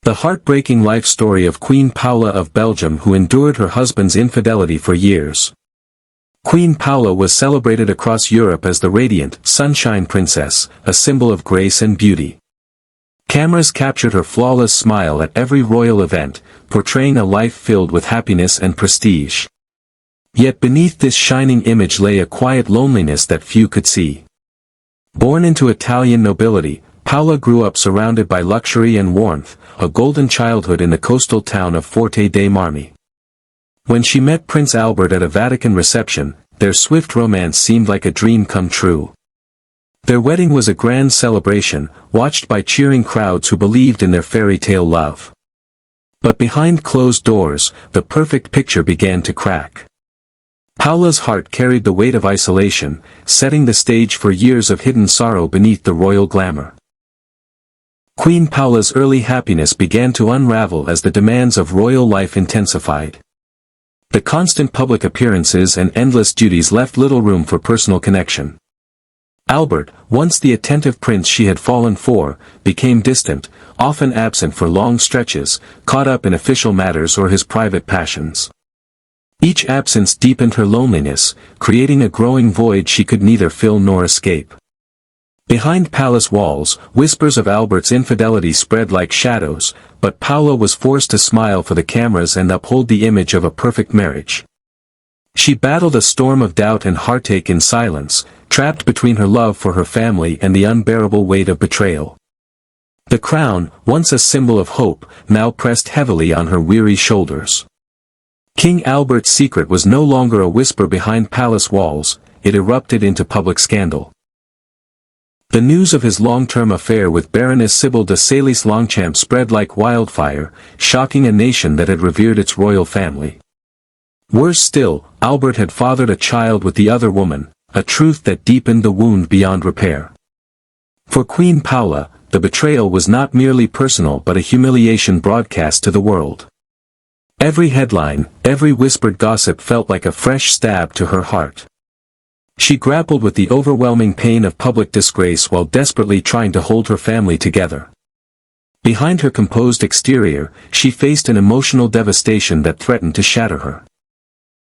The heartbreaking life story of Queen Paola of Belgium, who endured her husband's infidelity for years. Queen Paola was celebrated across Europe as the radiant, sunshine princess, a symbol of grace and beauty. Cameras captured her flawless smile at every royal event, portraying a life filled with happiness and prestige. Yet beneath this shining image lay a quiet loneliness that few could see. Born into Italian nobility, Paola grew up surrounded by luxury and warmth, a golden childhood in the coastal town of Forte dei Marmi. When she met Prince Albert at a Vatican reception, their swift romance seemed like a dream come true. Their wedding was a grand celebration, watched by cheering crowds who believed in their fairy tale love. But behind closed doors, the perfect picture began to crack. Paola's heart carried the weight of isolation, setting the stage for years of hidden sorrow beneath the royal glamour. Queen Paola's early happiness began to unravel as the demands of royal life intensified. The constant public appearances and endless duties left little room for personal connection. Albert, once the attentive prince she had fallen for, became distant, often absent for long stretches, caught up in official matters or his private passions. Each absence deepened her loneliness, creating a growing void she could neither fill nor escape. Behind palace walls, whispers of Albert's infidelity spread like shadows, but Paola was forced to smile for the cameras and uphold the image of a perfect marriage. She battled a storm of doubt and heartache in silence, trapped between her love for her family and the unbearable weight of betrayal. The crown, once a symbol of hope, now pressed heavily on her weary shoulders. King Albert's secret was no longer a whisper behind palace walls, it erupted into public scandal. The news of his long-term affair with Baroness Sibylle de Salis-Longchamp spread like wildfire, shocking a nation that had revered its royal family. Worse still, Albert had fathered a child with the other woman, a truth that deepened the wound beyond repair. For Queen Paola, the betrayal was not merely personal but a humiliation broadcast to the world. Every headline, every whispered gossip felt like a fresh stab to her heart. She grappled with the overwhelming pain of public disgrace while desperately trying to hold her family together. Behind her composed exterior, she faced an emotional devastation that threatened to shatter her.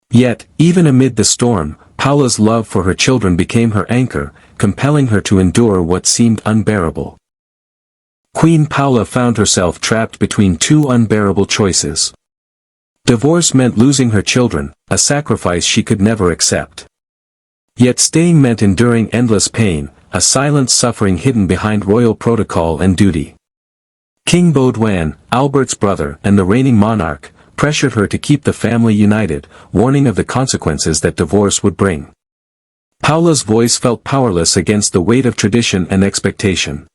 Yet, even amid the storm, Paola's love for her children became her anchor, compelling her to endure what seemed unbearable. Queen Paola found herself trapped between two unbearable choices. Divorce meant losing her children, a sacrifice she could never accept. Yet staying meant enduring endless pain, a silent suffering hidden behind royal protocol and duty. King Baudouin, Albert's brother and the reigning monarch, pressured her to keep the family united, warning of the consequences that divorce would bring. Paola's voice felt powerless against the weight of tradition and expectation.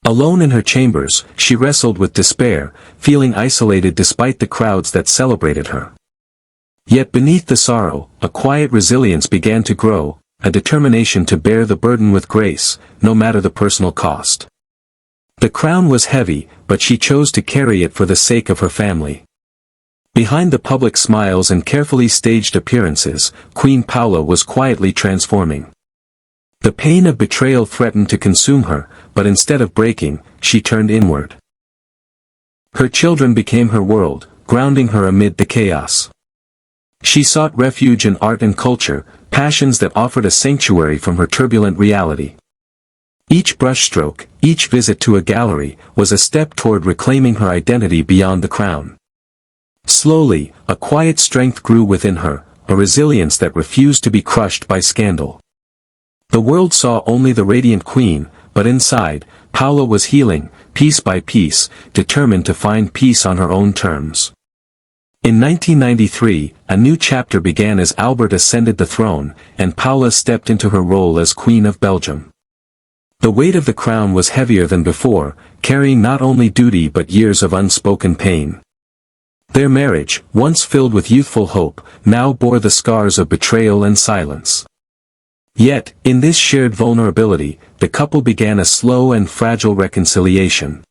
Alone in her chambers, she wrestled with despair, feeling isolated despite the crowds that celebrated her. Yet beneath the sorrow, a quiet resilience began to grow, a determination to bear the burden with grace, no matter the personal cost. The crown was heavy, but she chose to carry it for the sake of her family. Behind the public smiles and carefully staged appearances, Queen Paola was quietly transforming. The pain of betrayal threatened to consume her, but instead of breaking, she turned inward. Her children became her world, grounding her amid the chaos. She sought refuge in art and culture, passions that offered a sanctuary from her turbulent reality. Each brushstroke, each visit to a gallery, was a step toward reclaiming her identity beyond the crown. Slowly, a quiet strength grew within her, a resilience that refused to be crushed by scandal. The world saw only the radiant queen, but inside, Paola was healing, piece by piece, determined to find peace on her own terms. In 1993, a new chapter began as Albert ascended the throne, and Paola stepped into her role as Queen of Belgium. The weight of the crown was heavier than before, carrying not only duty but years of unspoken pain. Their marriage, once filled with youthful hope, now bore the scars of betrayal and silence. Yet, in this shared vulnerability, the couple began a slow and fragile reconciliation.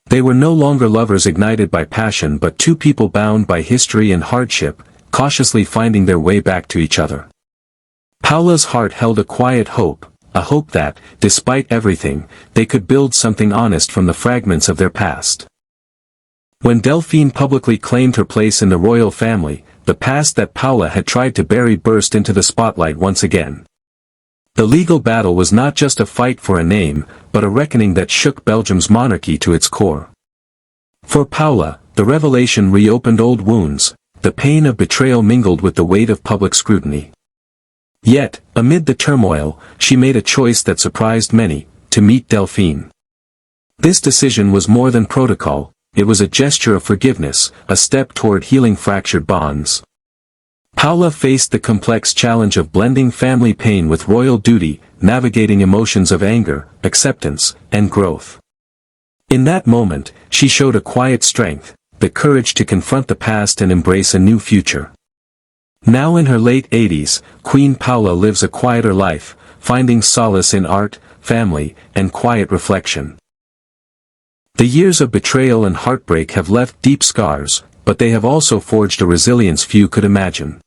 They were no longer lovers ignited by passion but two people bound by history and hardship, cautiously finding their way back to each other. Paola's heart held a quiet hope, a hope that, despite everything, they could build something honest from the fragments of their past. When Delphine publicly claimed her place in the royal family, the past that Paola had tried to bury burst into the spotlight once again. The legal battle was not just a fight for a name, but a reckoning that shook Belgium's monarchy to its core. For Paola, the revelation reopened old wounds, the pain of betrayal mingled with the weight of public scrutiny. Yet, amid the turmoil, she made a choice that surprised many, to meet Delphine. This decision was more than protocol, it was a gesture of forgiveness, a step toward healing fractured bonds. Paola faced the complex challenge of blending family pain with royal duty, navigating emotions of anger, acceptance, and growth. In that moment, she showed a quiet strength, the courage to confront the past and embrace a new future. Now in her late 80s, Queen Paola lives a quieter life, finding solace in art, family, and quiet reflection. The years of betrayal and heartbreak have left deep scars, but they have also forged a resilience few could imagine.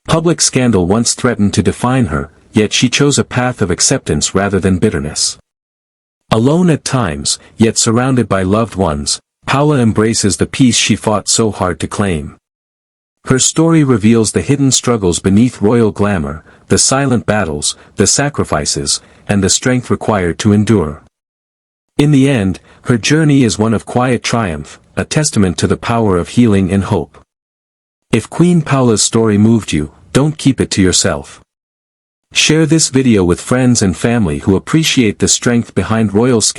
Public scandal once threatened to define her, yet she chose a path of acceptance rather than bitterness. Alone at times, yet surrounded by loved ones, Paola embraces the peace she fought so hard to claim. Her story reveals the hidden struggles beneath royal glamour, the silent battles, the sacrifices, and the strength required to endure. In the end, her journey is one of quiet triumph, a testament to the power of healing and hope. If Queen Paola's story moved you, don't keep it to yourself. Share this video with friends and family who appreciate the strength behind royal scandals.